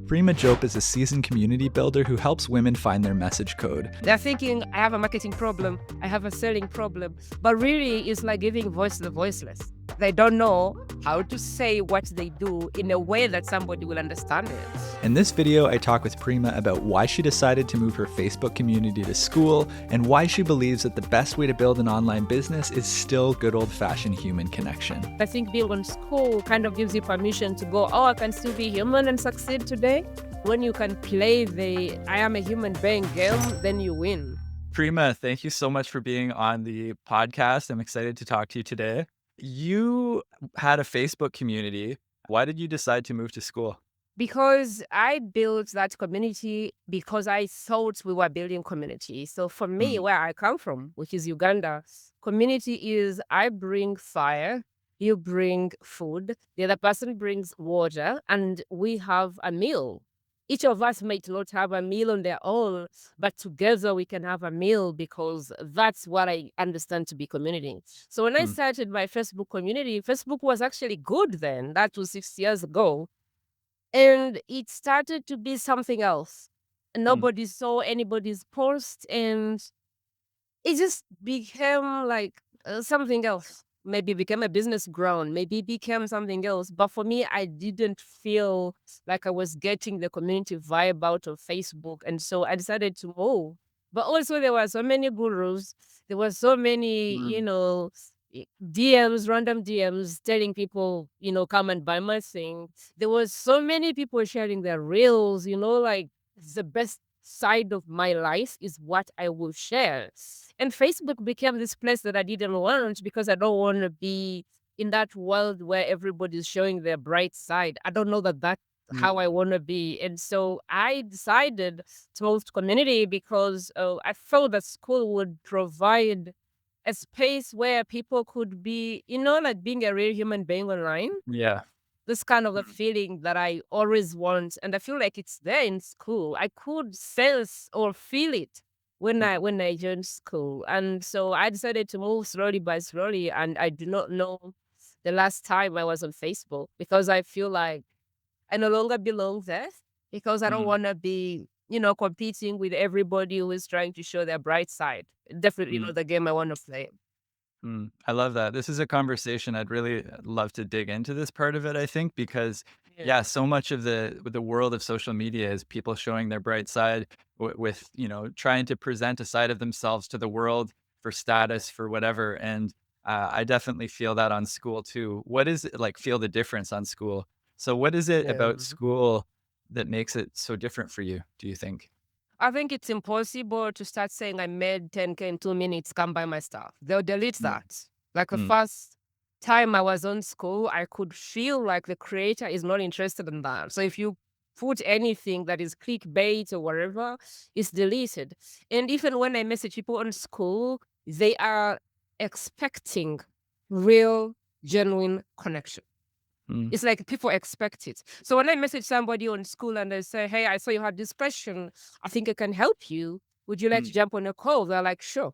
Prima Jope is a seasoned community builder who helps women find their message code. They're thinking, I have a marketing problem, I have a selling problem, but really it's like giving voice to the voiceless. They don't know how to say what they do in a way that somebody will understand it. In this video, I talk with Prima about why she decided to move her Facebook community to Skool and why she believes that the best way to build an online business is still good old-fashioned human connection. I think being on Skool kind of gives you permission to go, oh, I can still be human and succeed today. When you can play the I am a human being game, then you win. Prima, thank you so much for being on the podcast. I'm excited to talk to you today. You had a Facebook community. Why did you decide to move to Skool? Because I built that community because I thought we were building community. So for me, where I come from, which is Uganda, community is I bring fire, you bring food, the other person brings water, and we have a meal. Each of us might not have a meal on their own, but together we can have a meal because that's what I understand to be community. So when I started my Facebook community, Facebook was actually good then. That was 6 years ago. And it started to be something else. Nobody saw anybody's post, and it just became like something else. Maybe it became a business ground, maybe it became something else. But for me, I didn't feel like I was getting the community vibe out of Facebook. And so I decided to move. But also there were so many gurus. There were so many, DMs, random DMs telling people, come and buy my thing. There was so many people sharing their reels, like the best side of my life is what I will share. And Facebook became this place that I didn't want because I don't want to be in that world where everybody's showing their bright side. I don't know that that's how I want to be. And so I decided to move to community because I felt that Skool would provide a space where people could be, like being a real human being online. Yeah. This kind of a feeling that I always want. And I feel like it's there in Skool. I could sense or feel it when I joined Skool. And so I decided to move slowly by slowly. And I do not know the last time I was on Facebook because I feel like I no longer belong there because I don't want to be, competing with everybody who is trying to show their bright side. Definitely not the game I want to play. I love that. This is a conversation I'd really love to dig into this part of it, I think, because so much of the world of social media is people showing their bright side with, trying to present a side of themselves to the world for status, for whatever. And I definitely feel that on Skool too. What is it like, feel the difference on Skool? So what is it about Skool that makes it so different for you, do you think? I think it's impossible to start saying I made 10K in 2 minutes, come buy my stuff. They'll delete that. Like the first time I was on Skool, I could feel like the creator is not interested in that. So if you put anything that is clickbait or whatever, it's deleted. And even when I message people on Skool, they are expecting real, genuine connection. It's like people expect it. So when I message somebody on Skool and they say, hey, I saw you had this question. I think I can help you. Would you like to jump on a call? They're like, sure.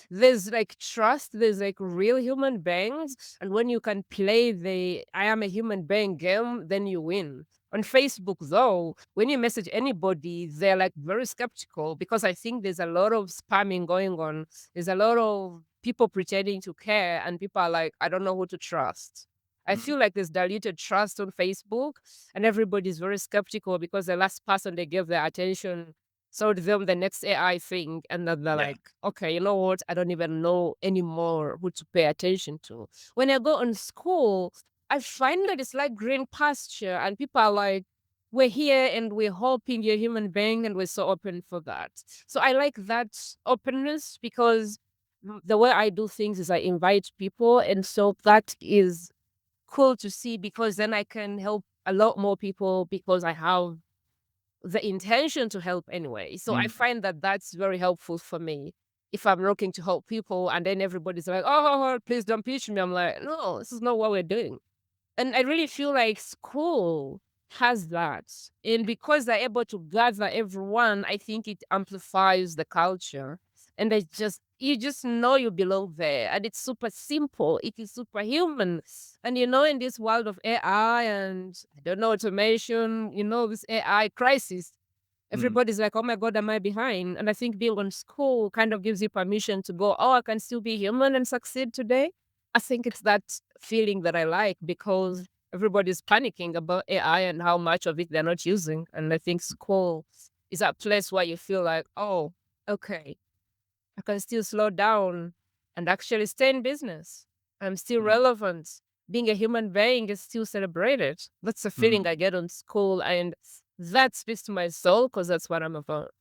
There's like trust. There's like real human beings. And when you can play the I am a human being game, then you win. On Facebook, though, when you message anybody, they're like very skeptical because I think there's a lot of spamming going on. There's a lot of people pretending to care and people are like, I don't know who to trust. I feel like there's diluted trust on Facebook and everybody's very skeptical because the last person they gave their attention sold them the next AI thing. And then they're like, okay, you know what? I don't even know anymore who to pay attention to. When I go on Skool, I find that it's like green pasture and people are like, we're here and we're hoping you're a human being and we're so open for that. So I like that openness because the way I do things is I invite people. And so that is cool to see because then I can help a lot more people because I have the intention to help anyway. So I find that that's very helpful for me. If I'm looking to help people and then everybody's like, oh, please don't pitch me. I'm like, no, this is not what we're doing. And I really feel like Skool has that. And because they're able to gather everyone, I think it amplifies the culture. And you just know you belong there. And it's super simple. It is superhuman. And in this world of AI and I don't know, automation, this AI crisis, Mm, everybody's like, oh my God, am I behind? And I think being on school kind of gives you permission to go, oh, I can still be human and succeed today. I think it's that feeling that I like because everybody's panicking about AI and how much of it they're not using. And I think school is that place where you feel like, oh, okay, I can still slow down and actually stay in business. I'm still mm, relevant. Being a human being is still celebrated. That's the feeling mm, I get on school. And that speaks to my soul because that's what I'm about.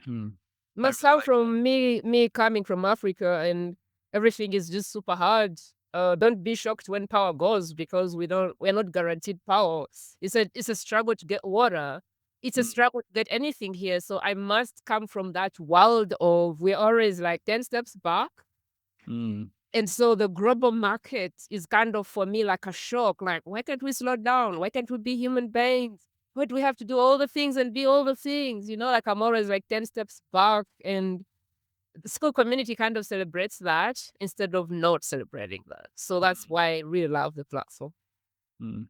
mm. I Must really come like that. from me coming from Africa and everything is just super hard. Don't be shocked when power goes because we're not guaranteed power. It's a struggle to get water. It's a Mm, struggle to get anything here. So I must come from that world of we're always like 10 steps back. mm, And so the global market is kind of for me like a shock. Like, why can't we slow down? Why can't we be human beings? Why do we have to do all the things and be all the things? Like I'm always like 10 steps back. And the school community kind of celebrates that instead of not celebrating that. So that's mm, why I really love the platform. mm.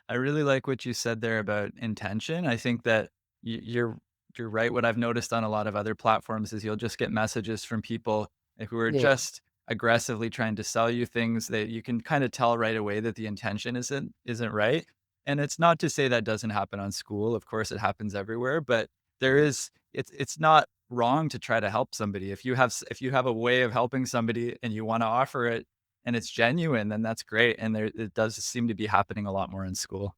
I really like what you said there about intention. I think that you're right. What I've noticed on a lot of other platforms is you'll just get messages from people who are Yeah. just aggressively trying to sell you things that you can kind of tell right away that the intention isn't right. And it's not to say that doesn't happen on School. Of course, it happens everywhere, but it's not wrong to try to help somebody. If you have a way of helping somebody and you want to offer it and it's genuine, then that's great, and it does seem to be happening a lot more in School.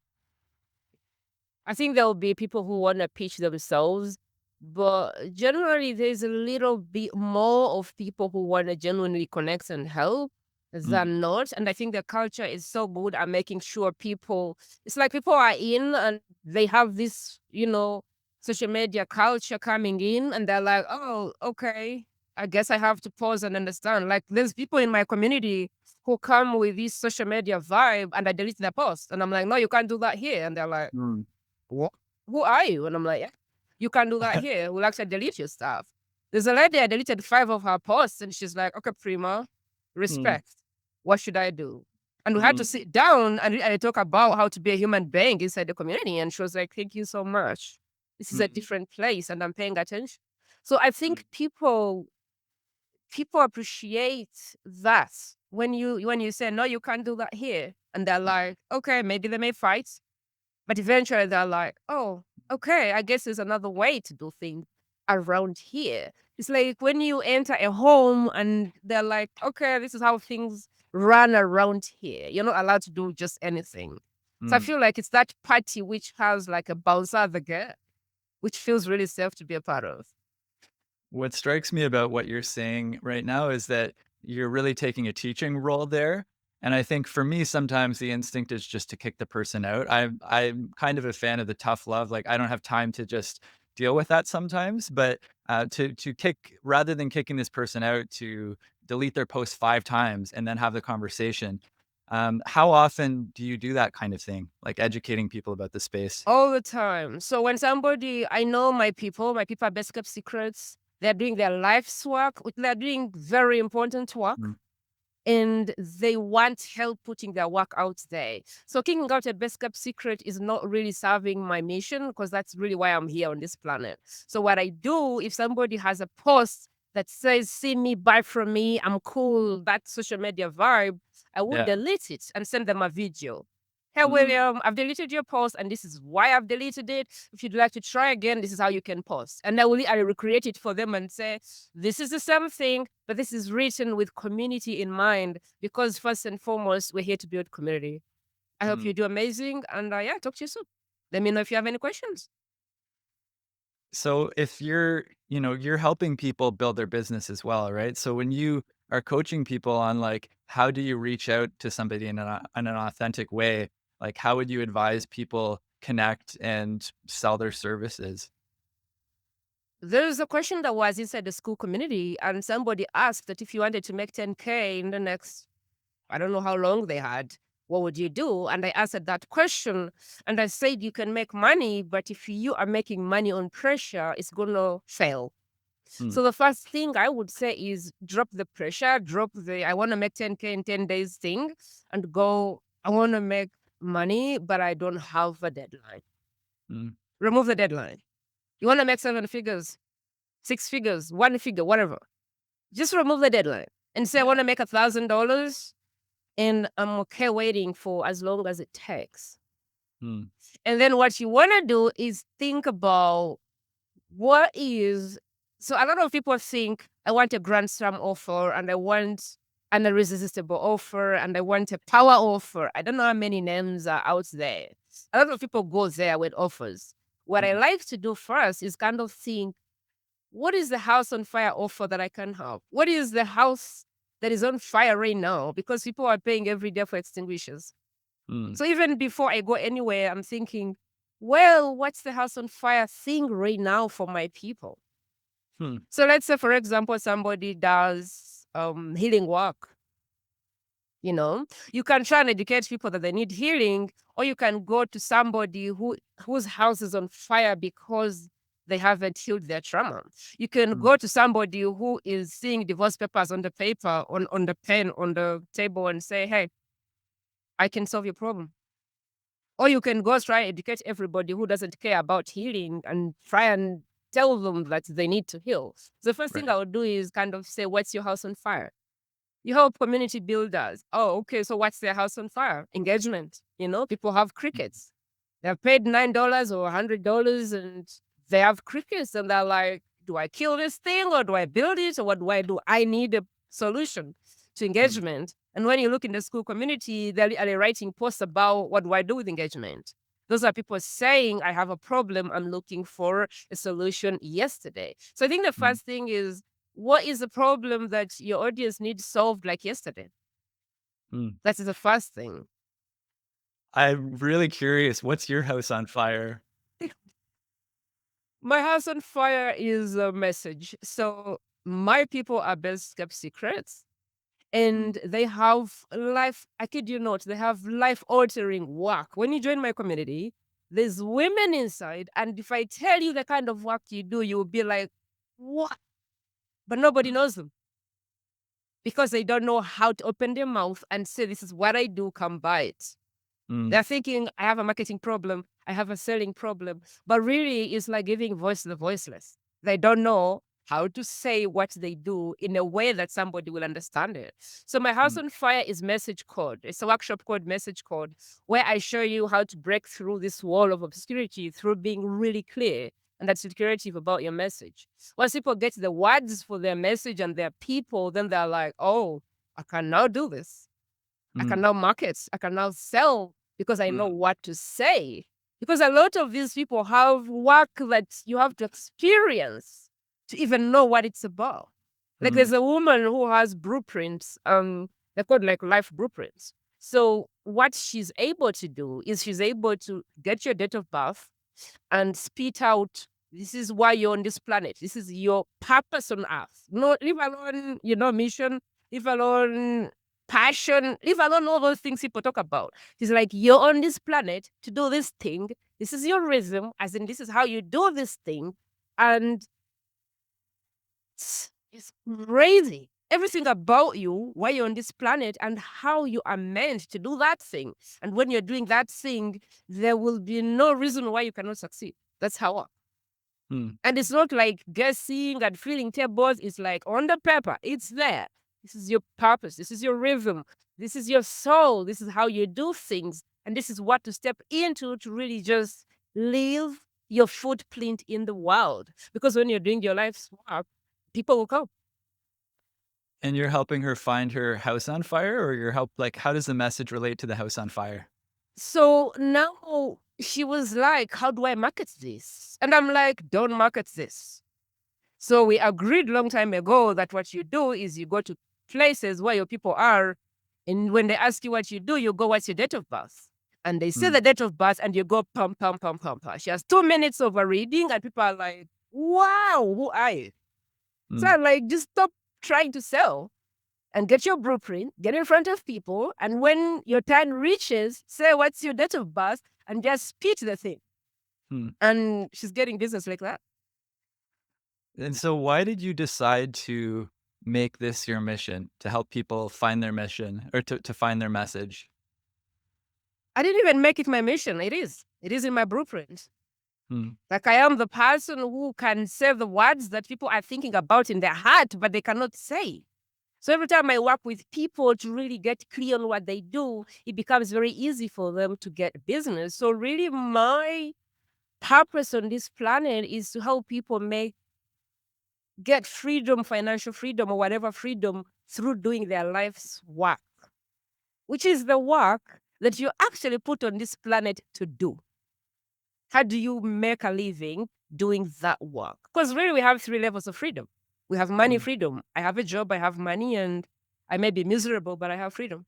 I think there will be people who want to pitch themselves, but generally there's a little bit more of people who want to genuinely connect and help Mm, than not. And I think the culture is so good at making sure it's like people are in and they have this, social media culture coming in and they're like, oh, okay, I guess I have to pause and understand. Like there's people in my community who come with this social media vibe and I delete their post. And I'm like, no, you can't do that here. And they're like, mm, "What? Who are you?" And I'm like, "Yeah, you can do that here. We'll actually delete your stuff." There's a lady, I deleted 5 of her posts, and she's like, "Okay, Prima, mm, respect. What should I do?" And we had to mm, sit down and talk about how to be a human being inside the community, and she was like, "Thank you so much. This is a mm, different place, and I'm paying attention." So I mm, think people appreciate that when you say, "No, you can't do that here," and they're mm, like, "Okay," maybe they may fight, but eventually they're like, "Oh, okay, I guess there's another way to do things around here." It's like when you enter a home and they're like, "Okay, this is how things run around here. You're not allowed to do just anything." So I mm. feel like it's that party which has like a bouncer at the gate, which feels really safe to be a part of. What strikes me about what you're saying right now is that you're really taking a teaching role there, and I think for me, sometimes the instinct is just to kick the person out. I'm kind of a fan of the tough love, like, I don't have time to just deal with that sometimes, but, to kick rather than kicking this person out, to delete their post 5 times and then have the conversation. How often do you do that kind of thing, like educating people about the space? All the time. So when I know my people are best kept secrets. They're doing their life's work. They're doing very important work Mm, and they want help putting their work out there. So kicking out a best kept secret is not really serving my mission because that's really why I'm here on this planet. So what I do, if somebody has a post that says, see me, buy from me, I'm cool, that social media vibe, I would yeah. delete it and send them a video. Hey, Mm, William, I've deleted your post and this is why I've deleted it. If you'd like to try again, this is how you can post. And I recreate it for them and say, this is the same thing, but this is written with community in mind because first and foremost, we're here to build community. I hope mm. you do amazing. And yeah, talk to you soon. Let me know if you have any questions. So if you're helping people build their business as well, right? So when you are coaching people on like how do you reach out to somebody in an authentic way, like how would you advise people connect and sell their services? There's a question that was inside the school community, and somebody asked that if you wanted to make 10K in the next, I don't know how long they had, what would you do? And I answered that question and I said, you can make money, but if you are making money on pressure, it's going to fail. Mm, So the first thing I would say is drop the pressure, drop the I want to make 10K in 10 days thing and go, I want to make money, but I don't have a deadline. mm, Remove the deadline. You want to make 7 figures, 6 figures, 1 figure, whatever. Just remove the deadline and say, I yeah. want to make $1,000 and I'm okay waiting for as long as it takes. Mm, And then what you want to do is think about what is. So a lot of people think I want a grand slam offer and I want an irresistible offer and I want a power offer. I don't know how many names are out there. A lot of people go there with offers. What I mm, like to do first is kind of think, what is the house on fire offer that I can have? What is the house that is on fire right now? Because people are paying every day for extinguishers. mm, So even before I go anywhere, I'm thinking, well, what's the house on fire thing right now for my people? hmm, So let's say, for example, somebody does healing work. You can try and educate people that they need healing, or you can go to somebody whose house is on fire because they haven't healed their trauma. You can mm, go to somebody who is seeing divorce papers on the paper, on the pen, on the table, and say, hey, I can solve your problem. Or you can go try and educate everybody who doesn't care about healing and try and tell them that they need to heal. The first thing right. I would do is kind of say, what's your house on fire? You help community builders. Oh, okay. So what's their house on fire? Engagement. People have Mm, crickets. They're paid $9 or $100 and they have crickets and they're like, do I kill this thing or do I build it or what do I do? I need a solution to mm, engagement. And when you look in the Skool community, they're writing posts about what do I do with engagement. Those are people saying, I have a problem. I'm looking for a solution yesterday. So I think the mm, first thing is, what is the problem that your audience needs solved like yesterday? mm. That is the first thing. I'm really curious, what's your house on fire? My house on fire is a message. So my people are best kept secrets Mm, and they have life, I kid you not, they have life altering work. When you join my community, there's women inside. And if I tell you the kind of work you do, you'll be like, what? But nobody mm, knows them because they don't know how to open their mouth and say, this is what I do, come buy it. mm, They're thinking, I have a marketing problem, I have a selling problem. But really, it's like giving voice to the voiceless. They don't know how to say what they do in a way that somebody will understand it. So, my house mm, on fire is message code. It's a workshop called Message Code, where I show you how to break through this wall of obscurity through being really clear and that's creative about your message. Once people get the words for their message and their people, then they're like, oh, I can now do this. I can mm, now market. I can now sell because I know mm, what to say. Because a lot of these people have work that you have to experience to even know what it's about. Like mm, there's a woman who has blueprints. They're called like life blueprints. So what she's able to do is she's able to get your date of birth and spit out, this is why you're on this planet. This is your purpose on earth. No, leave alone, mission, leave alone passion, leave alone all those things people talk about. It's like you're on this planet to do this thing. This is your rhythm, as in this is how you do this thing. And it's crazy. Everything about you, why you're on this planet, and how you are meant to do that thing. And when you're doing that thing, there will be no reason why you cannot succeed. That's how. mm, And it's not like guessing and filling tables. It's like on the paper, it's there. This is your purpose. This is your rhythm. This is your soul. This is how you do things. And this is what to step into to really just leave your footprint in the world. Because when you're doing your life's work, people will come. and you're helping her find her house on fire, or like, how does the message relate to the house on fire? So now she was like, how do I market this? And I'm like, don't market this. So we agreed long time ago that what you do is you go to places where your people are, and when they ask you what you do, you go, what's your date of birth? And they say Mm, the date of birth, and you go, pum, pum, pum, pum, pum. She has 2 minutes of a reading, and people are like, wow, who are you? So mm, I'm like, just stop trying to sell and get your blueprint, get in front of people, and when your time reaches, say, what's your date of birth? And just pitch the thing. mm. And she's getting business like that. And so why did you decide to make this your mission, to help people find their mission or to find their message? I didn't even make it my mission. It is. It is in my blueprint. Mm, Like I am the person who can say the words that people are thinking about in their heart, but they cannot say. So every time I work with people to really get clear on what they do, it becomes very easy for them to get business. So really my purpose on this planet is to help people get freedom, financial freedom or whatever freedom through doing their life's work, which is the work that you actually put on this planet to do. How do you make a living doing that work? Because really, we have three levels of freedom. We have money mm, freedom. I have a job, I have money, and I may be miserable, but I have freedom.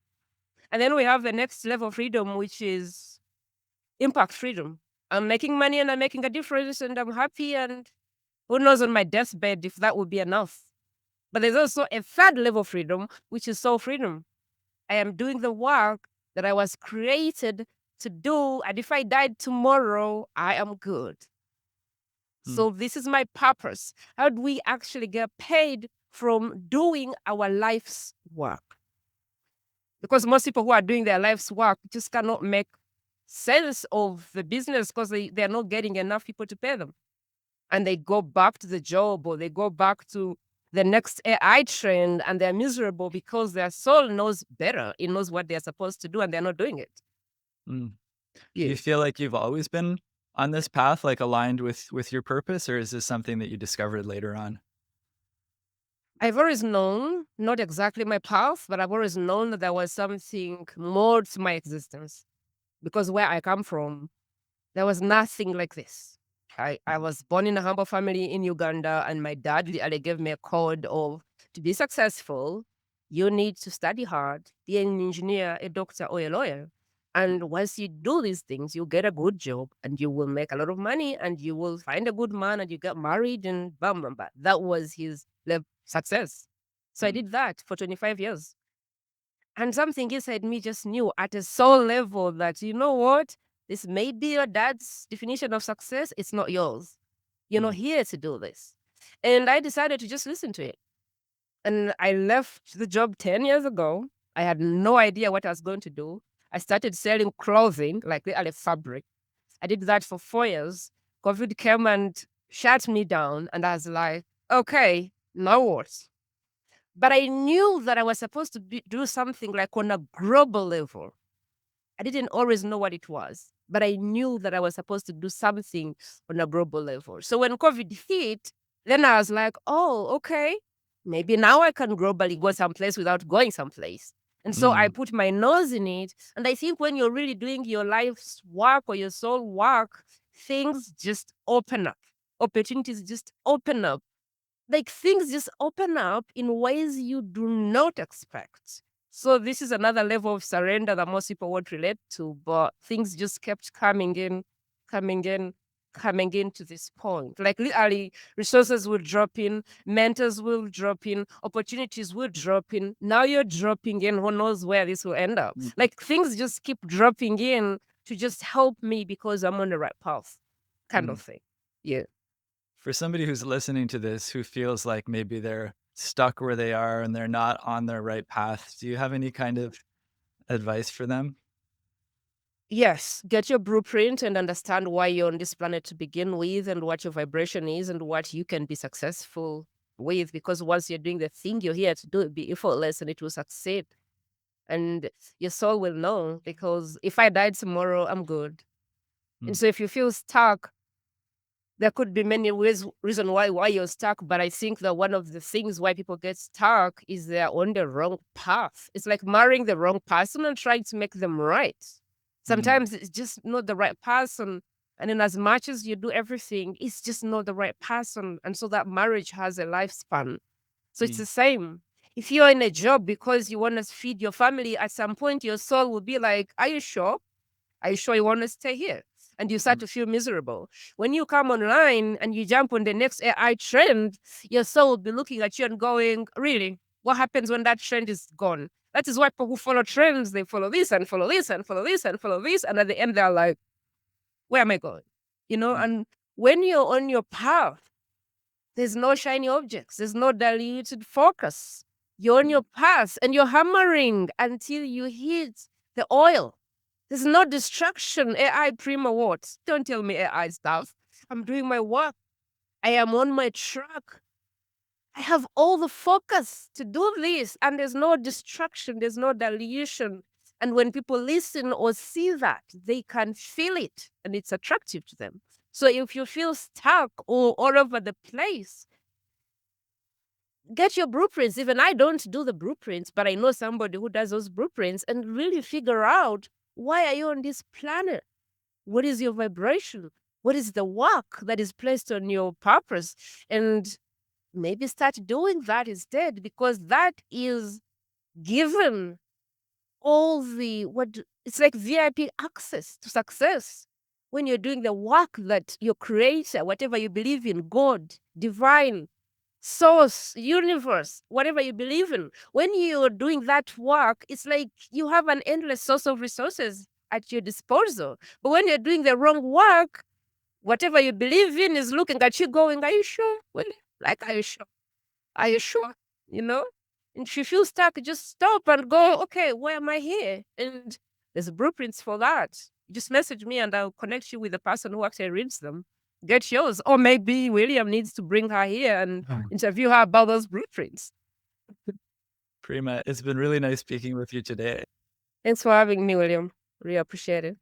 And then we have the next level of freedom, which is impact freedom. I'm making money and I'm making a difference and I'm happy. And who knows on my deathbed if that would be enough. But there's also a third level of freedom, which is soul freedom. I am doing the work that I was created to do. And if I died tomorrow, I am good. mm, So this is my purpose. How do we actually get paid from doing our life's work? Because most people who are doing their life's work just cannot make sense of the business because they're not getting enough people to pay them. And they go back to the job or they go back to the next AI trend and they're miserable because their soul knows better. It knows what they're supposed to do and they're not doing it. mm. Do Yeah. you feel like you've always been on this path, like aligned with your purpose, or is this something that you discovered later on? I've always known, not exactly my path, but I've always known that there was something more to my existence. Because where I come from, there was nothing like this. I was born in a humble family in Uganda, and my dad literally gave me a code of to be successful, you need to study hard, be an engineer, a doctor, or a lawyer. And once you do these things, you get a good job and you will make a lot of money and you will find a good man and you get married and bam, bam, bam. That was his success. So I Mm, did that for 25 years. And something inside me just knew at a soul level that, you know what? This may be your dad's definition of success. It's not yours. You're not mm, here to do this. And I decided to just listen to it. And I left the job 10 years ago. I had no idea what I was going to do. I started selling clothing, like literally fabric. I did that for 4 years. COVID came and shut me down. And I was like, okay, now what? But I knew that I was supposed to do something like on a global level. I didn't always know what it was, but I knew that I was supposed to do something on a global level. So when COVID hit, then I was like, oh, okay, maybe now I can globally go someplace without going someplace. And so I mm, put my nose in it. And I think when you're really doing your life's work or your soul work, things just open up. Opportunities just open up, like things just open up in ways you do not expect. So this is another level of surrender that most people won't relate to, but things just kept coming in, coming in to this point. Like literally, resources will drop in, mentors will drop in, opportunities will drop in. Now you're dropping in. Who knows where this will end up? mm, Like things just keep dropping in to just help me because I'm on the right path, kind mm. of thing. Yeah. For somebody who's listening to this who feels like maybe they're stuck where they are and they're not on their right path, do you have any kind of advice for them? Yes, get your blueprint and understand why you're on this planet to begin with and what your vibration is and what you can be successful with. Because once you're doing the thing you're here to do, be effortless and it will succeed. And your soul will know because if I died tomorrow, I'm good. And Mm, so if you feel stuck, there could be many ways reason why you're stuck, but I think that one of the things why people get stuck is they're on the wrong path. It's like marrying the wrong person and trying to make them right. mm, Sometimes it's just not the right person. And then as much as you do everything, it's just not the right person. And so that marriage has a lifespan. So it's mm, the same. If you're in a job because you want to feed your family, at some point your soul will be like, are you sure? Are you sure you want to stay here? And you start mm, to feel miserable. When you come online and you jump on the next AI trend, your soul will be looking at you and going, really? What happens when that trend is gone? That is why people who follow trends, they follow this and follow this and follow this and follow this. And at the end, they're like, where am I going? mm, And when you're on your path, There's no shiny objects. There's no diluted focus. You're on your path and you're hammering until you hit the oil. There's no distraction. AI Prima what? Don't tell me AI stuff. I'm doing my work. I am on my track. I have all the focus to do this, and there's no distraction, there's no dilution. And when people listen or see that, they can feel it and it's attractive to them. So if you feel stuck or all over the place, get your blueprints. Even I don't do the blueprints, but I know somebody who does those blueprints, and really figure out, why are you on this planet? What is your vibration? What is the work that is placed on your purpose? And maybe start doing that instead, because that is given all the it's like VIP access to success. When you're doing the work that your creator, whatever you believe in, God, divine, source, universe, whatever you believe in, when you're doing that work, it's like you have an endless source of resources at your disposal. But when you're doing the wrong work, whatever you believe in is looking at you going, are you sure? Well, like, are you sure? Are you sure? You know? And if you feel stuck, just stop and go, okay, why am I here? And there's blueprints for that. Just message me and I'll connect you with the person who actually reads them. Get yours. Or maybe William needs to bring her here and interview her about those blueprints. Prima, it's been really nice speaking with you today. Thanks for having me, William. Really appreciate it.